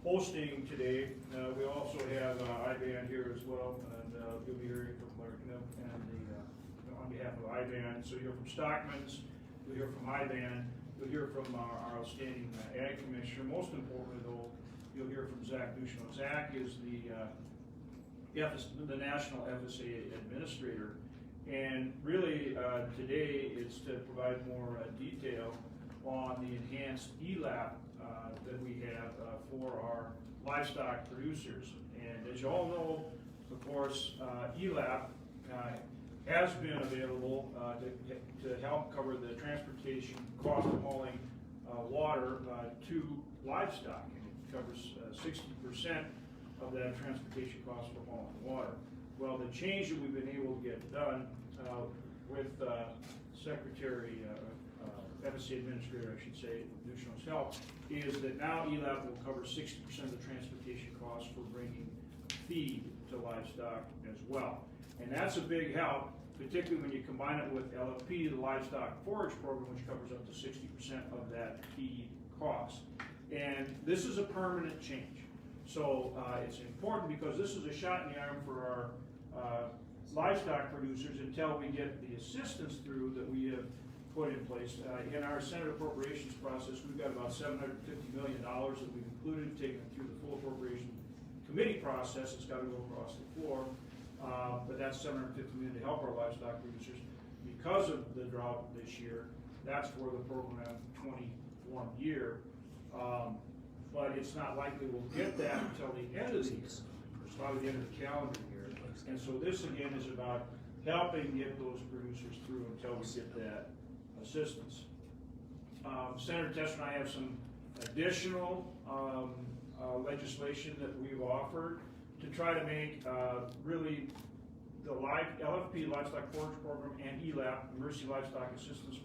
hosting today. We also have IBAN here as well, and you'll be hearing from Larry Knipp and on behalf of IBAN. So you'll hear from Stockman's, you'll hear from IBAN, you'll hear from our outstanding Ag Commissioner. Most importantly, though, you'll hear from Zach Ducheneau. Zach is the National FSA Administrator, and really today is to provide more detail on the enhanced ELAP that we have for our livestock producers. And as you all know, of course, ELAP has been available to help cover the transportation cost of hauling water to livestock. And it covers 60% of that transportation cost for hauling water. Well, the change that we've been able to get done with Secretary FSA Administrator, I should say, Ducheneau's help, is that now ELAP will cover 60% of the transportation costs for bringing feed to livestock as well. And that's a big help, particularly when you combine it with LFP, the Livestock Forage Program, which covers up to 60% of that feed cost. And this is a permanent change. So it's important because this is a shot in the arm for our livestock producers until we get the assistance through that we have put in place. In our Senate appropriations process, we've got about $750 million that we've included, taken through the full appropriation committee process. It's got to go across the floor, but that's $750 million to help our livestock producers. Because of the drought this year, that's for the program 21 year. But it's not likely we'll get that until the end of the year, probably the end of the calendar year. And so this again is about helping get those producers through until we get that assistance. Senator Tester and I have some additional legislation that we've offered to try to make really the LFP, Livestock Forage Program, and ELAP, Emergency Livestock Assistance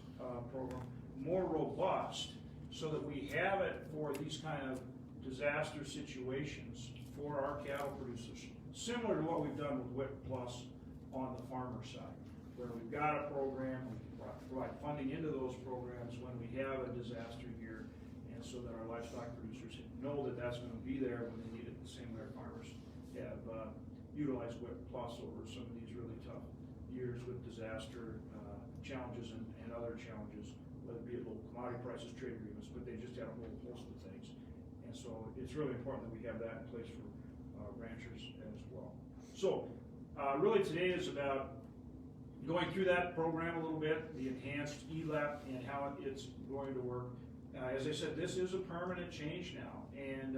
Program, more robust, so that we have it for these kind of disaster situations for our cattle producers, similar to what we've done with WIC Plus on the farmer side, where we've got a program, we can provide funding into those programs when we have a disaster year, and so that our livestock producers know that that's going to be there when they need it, the same way our farmers have utilized WIC Plus over some of these really tough years with disaster challenges and other challenges, whether it be at low commodity prices, trade agreements, but they just had a whole host of things. And so it's really important that we have that in place for ranchers as well. So really today is about going through that program a little bit, the enhanced ELAP and how it's going to work. As I said, this is a permanent change now, and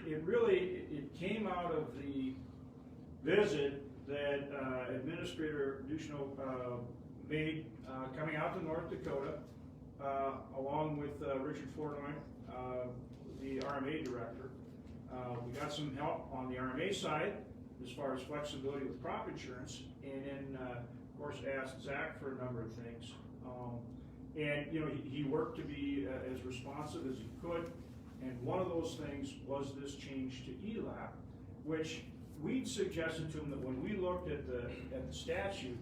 it came out of the visit that Administrator Ducheneau made coming out to North Dakota, along with Richard Flournoy, the RMA director. We got some help on the RMA side as far as flexibility with crop insurance, and then of course asked Zach for a number of things. And you know, he worked to be as responsive as he could, and one of those things was this change to ELAP, which we'd suggested to him that when we looked at the statute,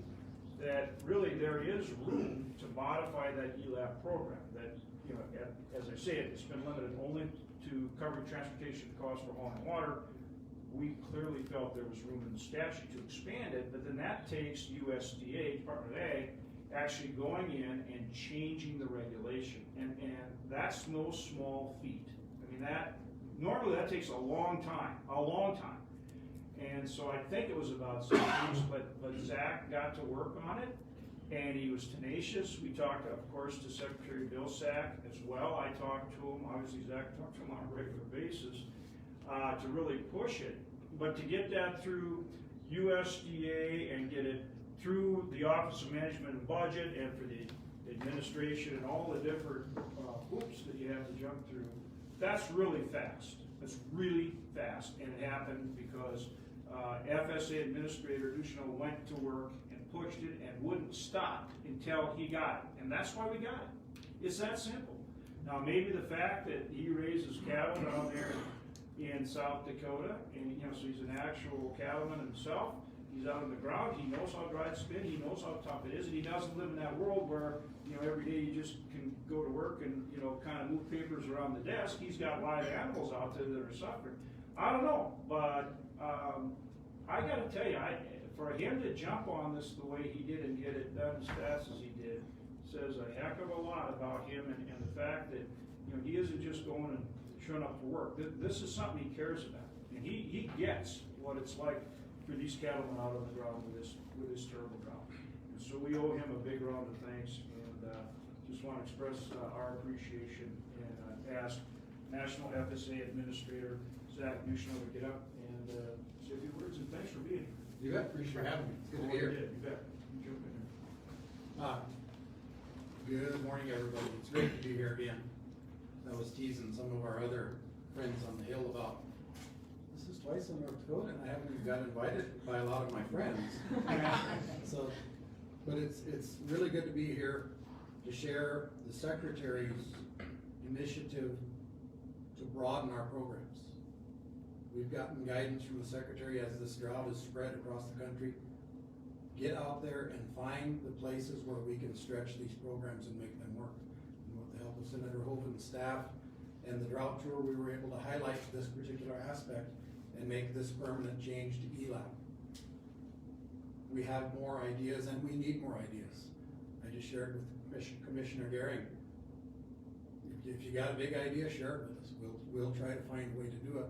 that really there is room to modify that ELAP program. That, you know, as I say, it's been limited only to covering transportation costs for hauling water. We clearly felt there was room in the statute to expand it, but then that takes USDA, Department of Ag, actually going in and changing the regulation, and that's no small feat. I mean, that normally that takes a long time. And so I think it was about 6 weeks, but Zach got to work on it, and he was tenacious. We talked, of course, to Secretary Bill Sack as well. I talked to him, obviously Zach talked to him on a regular basis to really push it. But to get that through USDA and get it through the Office of Management and Budget and for the administration and all the different hoops that you have to jump through, that's really fast. It's really fast, and it happened because FSA Administrator Ducheneau went to work and pushed it and wouldn't stop until he got it, and that's why we got it. It's that simple. Now, maybe the fact that he raises cattle down there in South Dakota, and you know, so he's an actual cattleman himself, He's out on the ground, he knows how dry it's been, he knows how tough it is, and he doesn't live in that world where, you know, every day you just can go to work and, you know, kind of move papers around the desk. He's got live animals out there that are suffering. I don't know, but I gotta tell you, for him to jump on this the way he did and get it done as fast as he did, says a heck of a lot about him and the fact that, you know, he isn't just going and showing up for work. This is something he cares about, and he gets what it's like for these cattlemen out on the ground with this terrible drought. And so we owe him a big round of thanks, and just want to express our appreciation and ask National FSA Administrator Zach Newshnow to get up and say a few words, and thanks for being here. You bet, appreciate for having me. It's good to be here. You bet. You jump in here. Good morning, everybody. It's great to be here again. I was teasing some of our other friends on the hill about, this is twice in North Dakota, and I haven't even got invited by a lot of my friends. So, but it's really good to be here to share the Secretary's initiative to broaden our programs. We've gotten guidance from the Secretary as this drought is spread across the country. Get out there and find the places where we can stretch these programs and make them work. And with the help of Senator Hoeven's staff and the drought tour, we were able to highlight this particular aspect and make this permanent change to ELAP. We have more ideas and we need more ideas. I just shared with Commissioner Gehring. If you got a big idea, share it with us. We'll try to find a way to do it.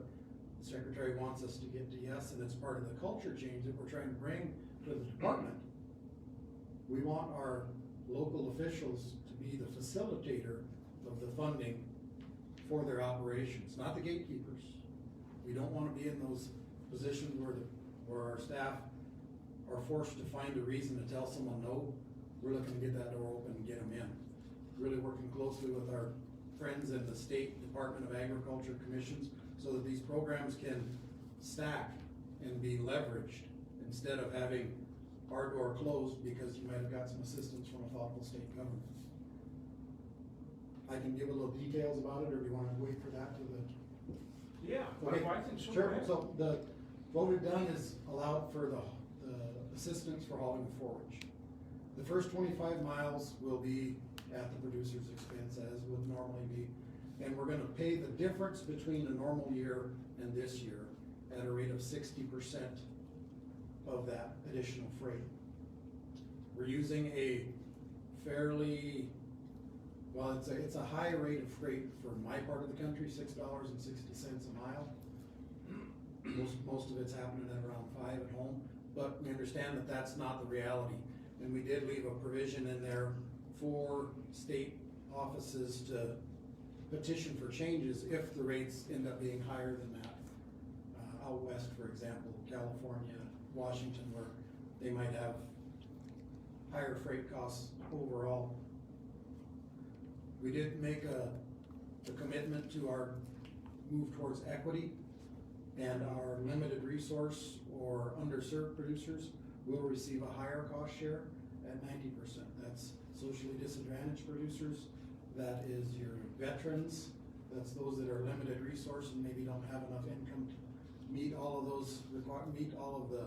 The Secretary wants us to get to yes, and it's part of the culture change that we're trying to bring to the department. We want our local officials to be the facilitator of the funding for their operations, not the gatekeepers. We don't want to be in those positions where our staff are forced to find a reason to tell someone no. We're looking to get that door open and get them in. Really working closely with our friends in the State Department of Agriculture commissions so that these programs can stack and be leveraged instead of having our door closed because you might have got some assistance from a thoughtful state government. I can give a little details about it, or do you want to wait for that to the? Yeah, okay. I think so. Sure. So what we've done is allowed for the assistance for hauling the forage. The first 25 miles will be at the producer's expense, as would normally be, and we're going to pay the difference between a normal year and this year at a rate of 60% of that additional freight. We're using a fairly, well, it's a high rate of freight for my part of the country, $6.60 a mile. Most of it's happening at around 5 at home, but we understand that that's not the reality. And we did leave a provision in there for state offices to petition for changes if the rates end up being higher than that. Out west, for example, California, Washington, where they might have higher freight costs overall. We did make a commitment to our move towards equity, and our limited resource or underserved producers will receive a higher cost share at 90%. That's socially disadvantaged producers, that is your veterans, that's those that are limited resource and maybe don't have enough income to meet all of those, meet all of the,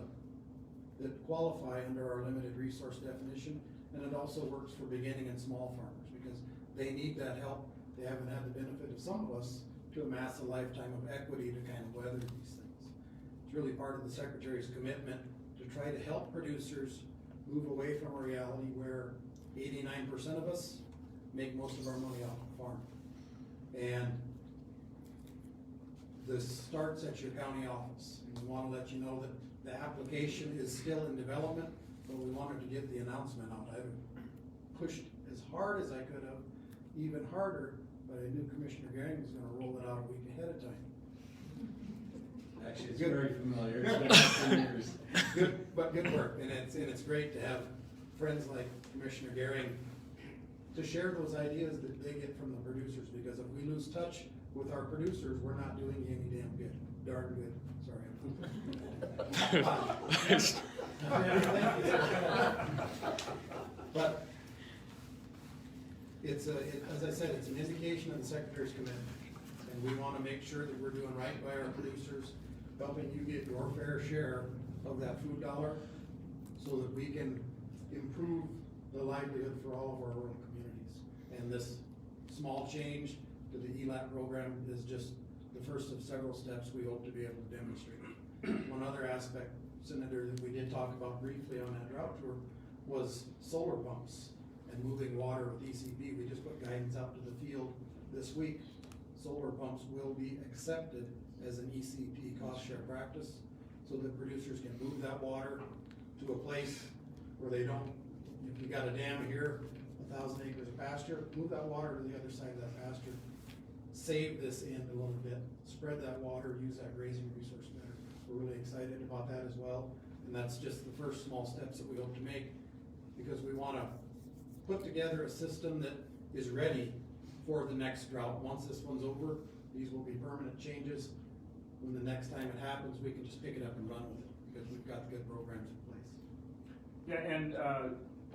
that qualify under our limited resource definition. And it also works for beginning and small farmers because they need that help. They haven't had the benefit of some of us to amass a lifetime of equity to kind of weather these things. It's really part of the Secretary's commitment to try to help producers move away from a reality where 89% of us make most of our money off the farm. And this starts at your county office. And we want to let you know that the application is still in development, but we wanted to get the announcement out. I pushed as hard as I could have, even harder, but I knew Commissioner Gehring was going to roll it out a week ahead of time. Actually, it's very familiar. It's been for years. Good work, and it's great to have friends like Commissioner Gehring to share those ideas that they get from the producers, because if we lose touch with our producers, we're not doing any damn good. Darn good. Sorry. But it's as I said, it's an indication of the Secretary's commitment, and we want to make sure that we're doing right by our producers, helping you get your fair share of that food dollar so that we can improve the livelihood for all of our rural communities. And this small change to the ELAP program is just the first of several steps we hope to be able to demonstrate. One other aspect, Senator, that we did talk about briefly on that drought tour was solar pumps and moving water with ECP. We just put guidance out to the field this week. Solar pumps will be accepted as an ECP cost share practice so that producers can move that water to a place where they don't, if you got a dam here, 1,000 acres of pasture, move that water to the other side of that pasture. Save this end a little bit, spread that water, use that grazing resource better. We're really excited about that as well. And that's just the first small steps that we hope to make, because we wanna put together a system that is ready for the next drought. Once this one's over, these will be permanent changes. When the next time it happens, we can just pick it up and run with it, because we've got good programs in place. Yeah, and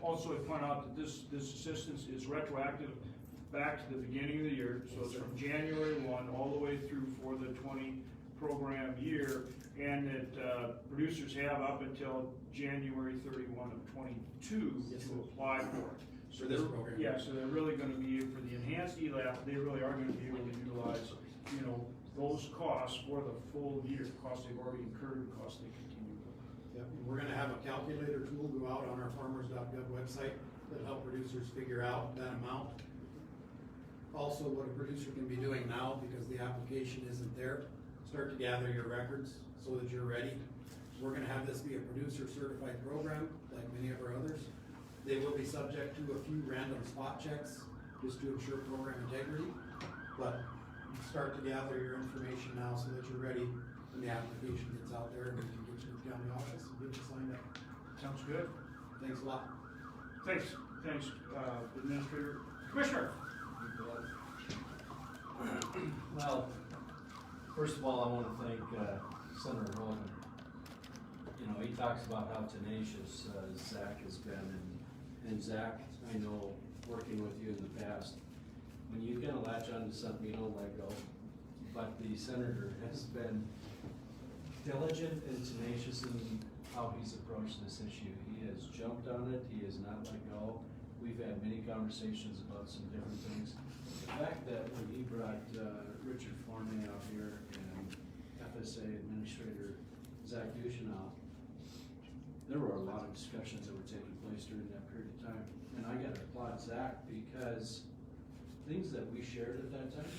also I point out that this assistance is retroactive back to the beginning of the year, so it's from January 1 all the way through for the 20 program year, and that producers have up until January 31 of 22 Yes, to sir. apply for it. So For this they're- program. Yeah, so they're really gonna be, for the enhanced ELAP, they really are gonna be able to utilize, you know, those costs for the full year, costs they've already incurred, costs they continue to. Yep, and we're gonna have a calculator tool go out on our farmers.gov website that'll help producers figure out that amount. Also, what a producer can be doing now, because the application isn't there, start to gather your records so that you're ready. We're gonna have this be a producer certified program, like many of our others. They will be subject to a few random spot checks, just to ensure program integrity. But start to gather your information now so that you're ready when the application gets out there, and we can get you to the county office and get you signed up. Sounds good. Thanks a lot. Thanks, Administrator. Commissioner? Well, first of all, I want to thank Senator Hoeven. You know, he talks about how tenacious Zach has been, and Zach, I know, working with you in the past, when you kind of latch onto something, you don't let go. But the senator has been diligent and tenacious in how he's approached this issue. He has jumped on it, he has not let go. We've had many conversations about some different things. The fact that when he brought Richard Fournier out here and FSA Administrator Zach Duchin out, there were a lot of discussions that were taking place during that period of time. And I gotta applaud Zach, because things that we shared at that time,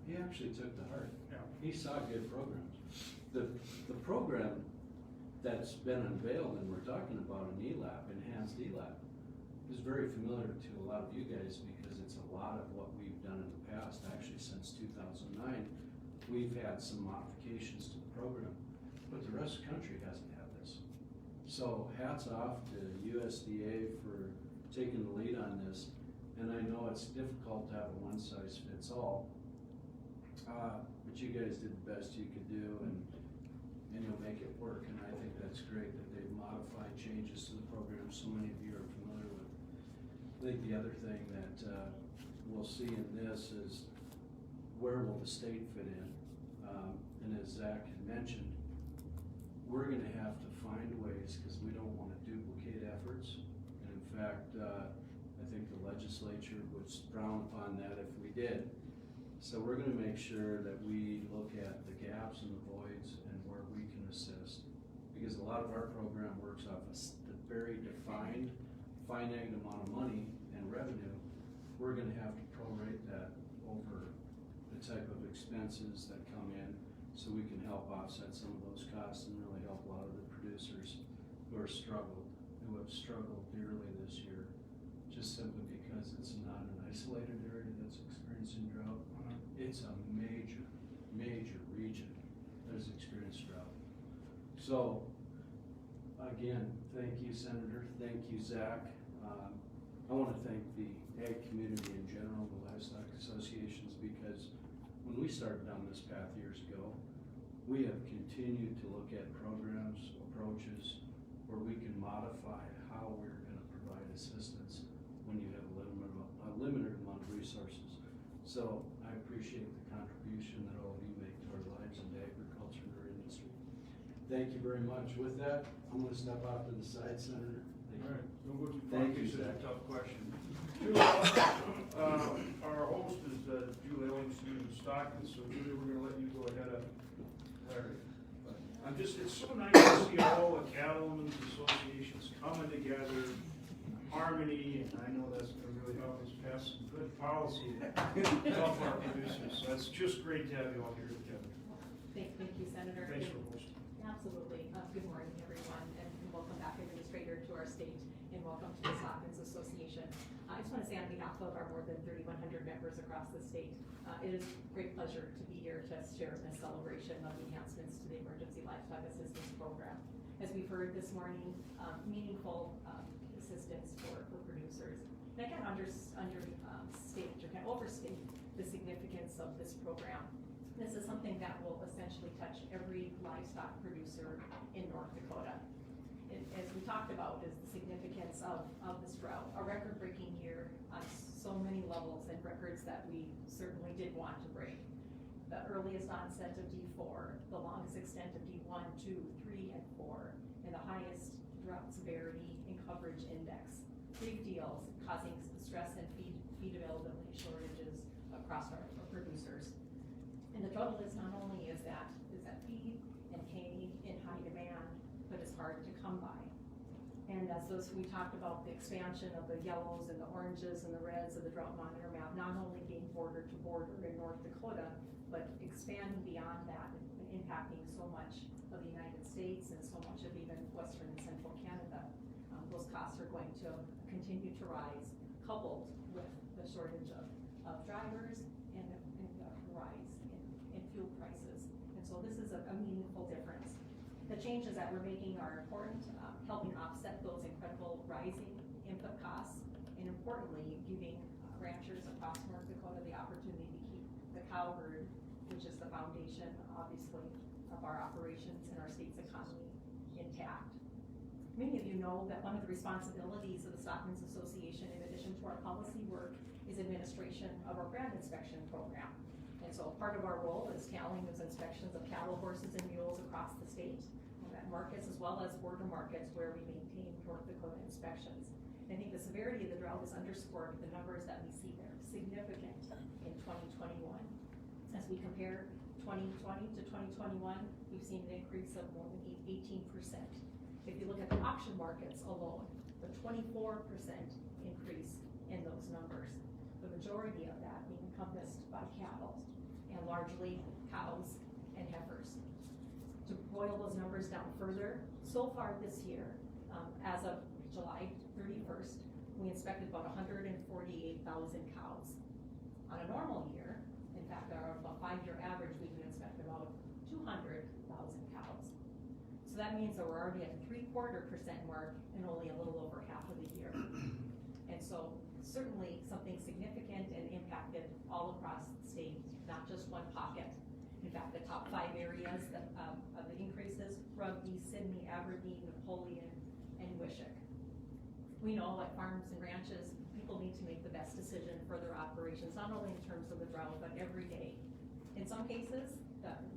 he actually took to heart. Yeah. He saw good programs. The program that's been unveiled and we're talking about an ELAP, enhanced ELAP, is very familiar to a lot of you guys, because it's a lot of what we've done in the past. Actually, since 2009, we've had some modifications to the program, but the rest of the country hasn't had this. So hats off to USDA for taking the lead on this. And I know it's difficult to have a one-size-fits-all, but you guys did the best you could do, and you'll make it work. And I think that's great that they've modified changes to the program so many of you are familiar with. I think the other thing that we'll see in this is, where will the state fit in? And as Zach had mentioned, we're gonna have to find ways, because we don't wanna duplicate efforts. And in fact, I think the legislature would frown upon that if we did. So we're gonna make sure that we look at the gaps and the voids and where we can assist. Because a lot of our program works off a very defined, finite amount of money and revenue. We're gonna have to prorate that over the type of expenses that come in, so we can help offset some of those costs and really help a lot of the producers who have struggled dearly this year, just simply because it's not an isolated area that's experiencing drought. It's a major, major region that has experienced drought. So, again, thank you, Senator. Thank you, Zach. I want to thank the ag community in general, the livestock associations, because when we started down this path years ago, we have continued to look at programs, approaches, where we can modify how we're going to provide assistance when you have a limited amount of resources. So I appreciate the contribution that all of you make to our lives in the agriculture and our industry. Thank you very much. With that, I'm gonna step off to the side, Senator. Thank you. All right, don't go too far, Thank you, this is a Zach. tough question. Our host is Julie Ellingson in Stockton, so Julie, we're gonna let you go ahead of Larry. But it's so nice to see all the cattlemen's associations coming together, harmony, and I know that's gonna really help us pass some good policy to help our producers, so it's just great to have you all here together. Thank you, Senator. Thanks for hosting. Absolutely. Good morning, everyone, and welcome back, Administrator, to our state, and welcome to the Stockmen's Association. I just want to say on behalf of our more than 3,100 members across the state, it is a great pleasure to be here to share in this celebration of the enhancements to the Emergency Livestock Assistance Program. As we've heard this morning, meaningful assistance for producers. And I can't understate or can't overstate the significance of this program. This is something that will essentially touch every livestock producer in North Dakota. As we talked about, is the significance of this drought, a record-breaking year on so many levels and records that we certainly did want to break. The earliest onset of D4, the longest extent of D1, 2, 3, and 4, and the highest drought severity and coverage index. Big deals, causing stress and feed availability shortages across our producers. And the trouble is, not only is that feed and hay in high demand, but it's hard to come by. And as we talked about the expansion of the yellows and the oranges and the reds of the drought monitor map, not only being border to border in North Dakota, but expanding beyond that and impacting so much of the United States and so much of even Western and Central Canada. Those costs are going to continue to rise, coupled with the shortage of drivers and the rise in fuel prices. And so this is a meaningful difference. The changes that we're making are important, helping offset those incredible rising input costs, and importantly, giving ranchers across North Dakota the opportunity to keep the cow herd, which is the foundation, obviously, of our operations and our state's economy intact. Many of you know that one of the responsibilities of the Stockmen's Association, in addition to our policy work, is administration of our brand inspection program. And so part of our role is tallying those inspections of cattle, horses, and mules across the state, at markets as well as border markets where we maintain North Dakota inspections. And I think the severity of the drought is underscored with the numbers that we see there, significant in 2021. As we compare 2020 to 2021, we've seen an increase of more than 18%. If you look at the auction markets alone, the 24% increase in those numbers, the majority of that being encompassed by cattle, and largely cows and heifers. To boil those numbers down further, so far this year, as of July 31st, we inspected about 148,000 cows. On a normal year, in fact, our 5-year average, we can inspect about 200,000 cows. So that means that we're already at the 0.75% mark and only a little over half of the year. And so certainly something significant and impacted all across the state, not just one pocket. In fact, the top 5 areas of the increases, Rugby, Sidney, Aberdeen, Napoleon, and Wishick. We know at farms and ranches, people need to make the best decision for their operations, not only in terms of the drought, but every day. In some cases,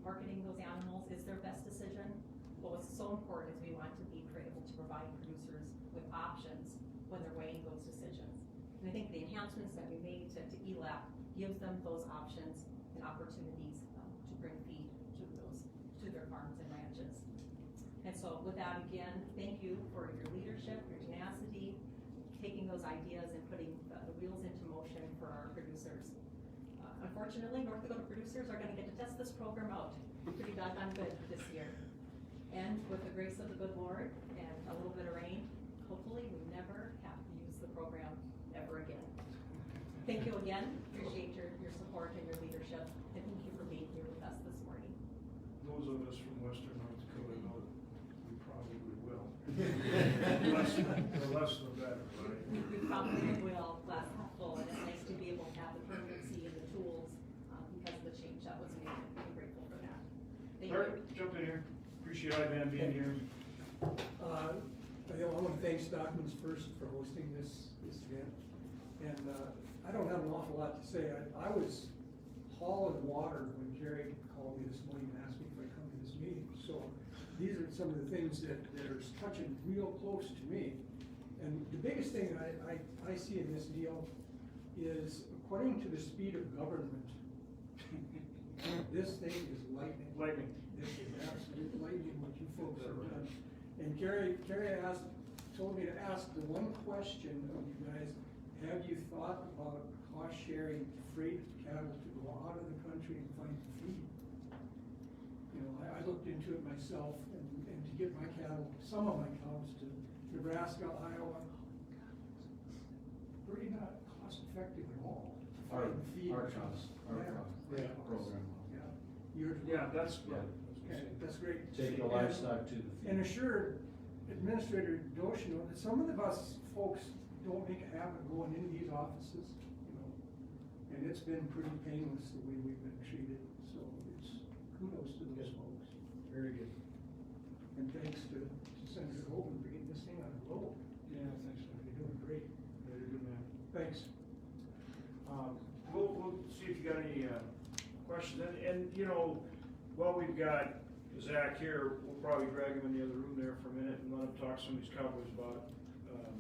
marketing those animals is their best decision. But what's so important is we want to be able to provide producers with options when they're weighing those decisions. And I think the enhancements that we made to ELAP gives them those options and opportunities to bring feed to their farms and ranches. And so with that, again, thank you for your leadership, your tenacity, taking those ideas and putting the wheels into motion for our producers. Unfortunately, North Dakota producers are going to get to test this program out pretty doggone good this year. And with the grace of the good Lord and a little bit of rain, hopefully we never have to use the program ever again. Thank you again. Appreciate your support and your leadership, and thank you for being here with us this morning. Those of us from Western North Dakota know that we probably will. The less the better, right? We probably will, glass half full, and it's nice to be able to have the permanency and the tools because of the change that was made. I'm grateful for that. Thank Larry, you. jump in here. Appreciate IBAN being here. I want to thank Stockman's first for hosting this event. And I don't have an awful lot to say. I was hauling water when Jerry called me this morning and asked me if I'd come to this meeting. So these are some of the things that are touching real close to me. And the biggest thing I see in this deal is, according to the speed of government, this thing is lightning. Lightning. This is absolute lightning, what you folks have done. And Gary told me to ask the one question of you guys: have you thought about cost sharing freight cattle to go out of the country and find feed? You know, I looked into it myself, and to get my cattle, some of my cows, to Nebraska, Iowa, pretty not cost effective at all. to find feed. Our cost, Yeah. program. Yeah. Yours. Yeah, that's, Yeah. Okay, that's great. Take the livestock to the And feed. assure Administrator Doshino that some of us folks don't make a habit of going into these offices, you know, and it's been pretty painless the way we've been treated, so it's kudos to those folks. Very good. And thanks to Senator Hoeven for getting this thing on the road. yeah, thanks. You're doing great. You're a good man. Thanks. We'll see if you got any, questions, and, you know, while we've got Zach here, we'll probably drag him in the other room there for a minute and let him talk to some of these cowboys about,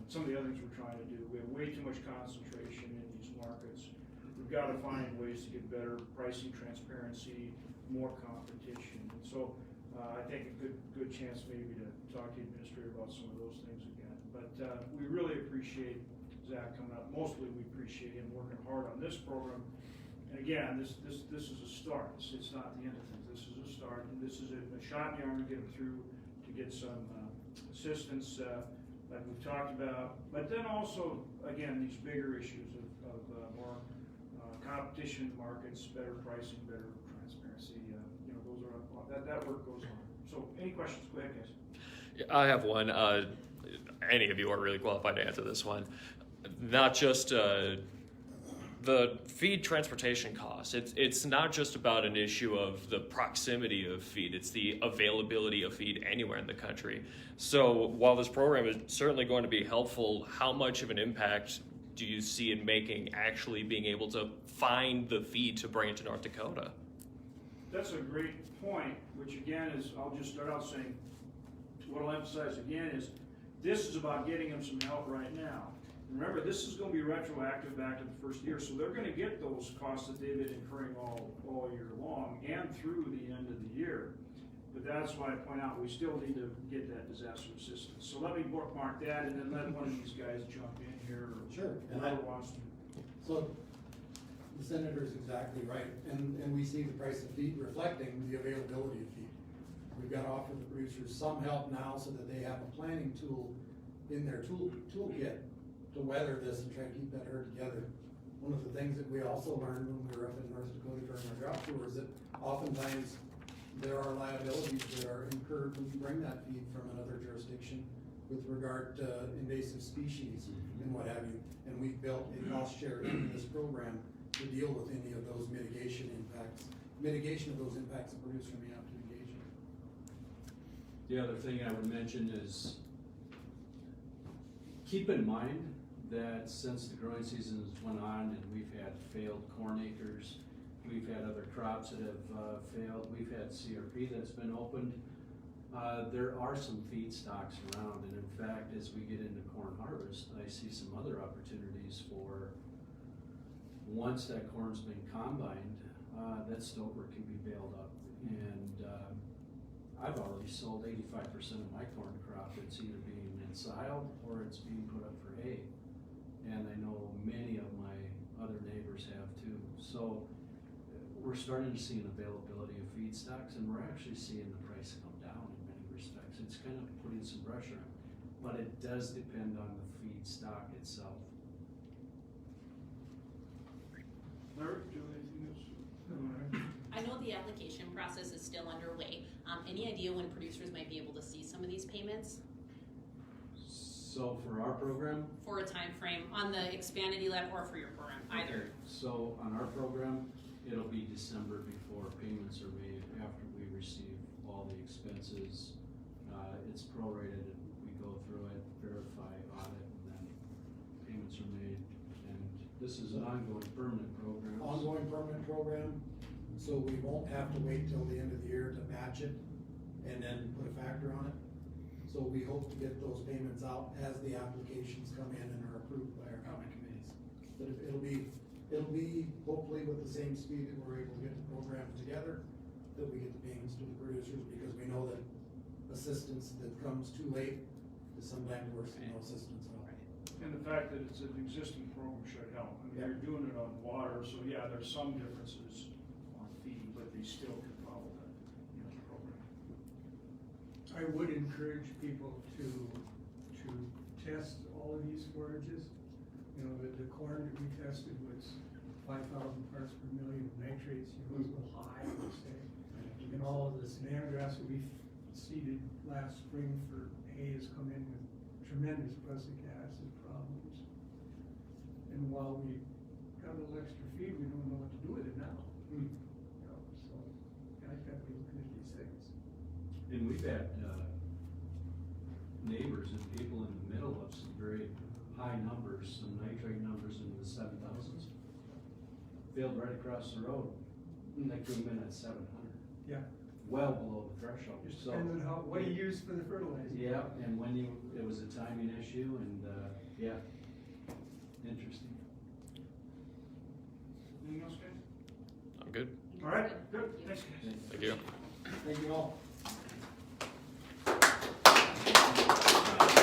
some of the other things we're trying to do. We have way too much concentration in these markets. We've gotta find ways to get better pricing transparency, more competition, and so, I think a good chance maybe to talk to the administrator about some of those things again. But, we really appreciate Zach coming up. Mostly we appreciate him working hard on this program. And again, this is a start. It's not the end of things. This is a start, and this is a shot in the arm to get him through, to get some assistance, like we've talked about. But then also, again, these bigger issues of more competition in the markets, better pricing, better transparency. You know, those are that work goes on. So, any questions? Go ahead, guys. I have one. Any of you are really qualified to answer this one. Not just the feed transportation costs. It's not just about an issue of the proximity of feed. It's the availability of feed anywhere in the country. So while this program is certainly going to be helpful, how much of an impact do you see it making actually being able to find the feed to bring it to North Dakota? That's a great point, which again is, I'll just start out saying, what I'll emphasize again is, this is about getting them some help right now. Remember, this is gonna be retroactive back to the first year, so they're gonna get those costs that they've been incurring all year long and through the end of the year. But that's why I point out, we still need to get that disaster assistance. So let me bookmark that, and then let one of these guys jump in here, or Sure. whoever wants to. So, the senator is exactly right, and we see the price of feed reflecting the availability of feed. We've got to offer the producers some help now so that they have a planning tool in their toolkit to weather this and try to keep that herd together. One of the things that we also learned when we were up in North Dakota during our drought tour is that oftentimes there are liabilities that are incurred when you bring that feed from another jurisdiction with regard to invasive species and what have you. And we've built a cost share into this program to deal with any of those mitigation of those impacts a producer may have to engage in. The other thing I would mention is, keep in mind that since the growing season has went on and we've had failed corn acres, we've had other crops that have failed, we've had CRP that's been opened, there are some feedstocks around, and in fact, as we get into corn harvest, I see some other opportunities for, once that corn's been combined, that stover can be baled up. And I've already sold 85% of my corn crop. It's either being ensiled or it's being put up for hay. And I know many of my other neighbors have too. So we're starting to see an availability of feedstocks, and we're actually seeing the price come down in many respects. It's kind of putting some pressure on, but it does depend on the feedstock itself. Larry, do you have anything else? I know the application process is still underway. Any idea when producers might be able to see some of these payments? So for our program, For a time frame on the expanded ELAP or for your program, either? so on our program, it'll be December before payments are made after we receive all the expenses. It's prorated, and we go through it, verify, audit, and then payments are made. And this is an ongoing permanent program. Ongoing permanent program, so we won't have to wait till the end of the year to match it and then put a factor on it. So we hope to get those payments out as the applications come in and are approved by our county committees. But it'll be hopefully with the same speed that we're able to get the program together, that we get the payments to the producers, because we know that assistance that comes too late is sometimes worse than no assistance at all. And the fact that it's an existing program should help. I mean, Yeah. you're doing it on water, so yeah, there's some differences on fee, but they still can follow the, program. I would encourage people to test all of these forages. The corn that we tested was 5,000 parts per million of nitrates, it was a little high, I would say. And all of this banana grass that we seeded last spring for hay has come in with tremendous prussic acid problems. And while we got a little extra feed, we don't know what to do with it now. So I gotta be looking at these things. And we've had, neighbors and people in the middle of some very high numbers, some nitrate numbers in the 7,000s. Field right across the road, and they came in at 700. Yeah. Well below the threshold. Just So- depends on what you use for the fertilizer. Yeah, and when it was a timing issue, and, yeah, interesting. Anything else, guys? I'm good. All right, good, Thank you. thanks, guys. Thank you. Thank you all.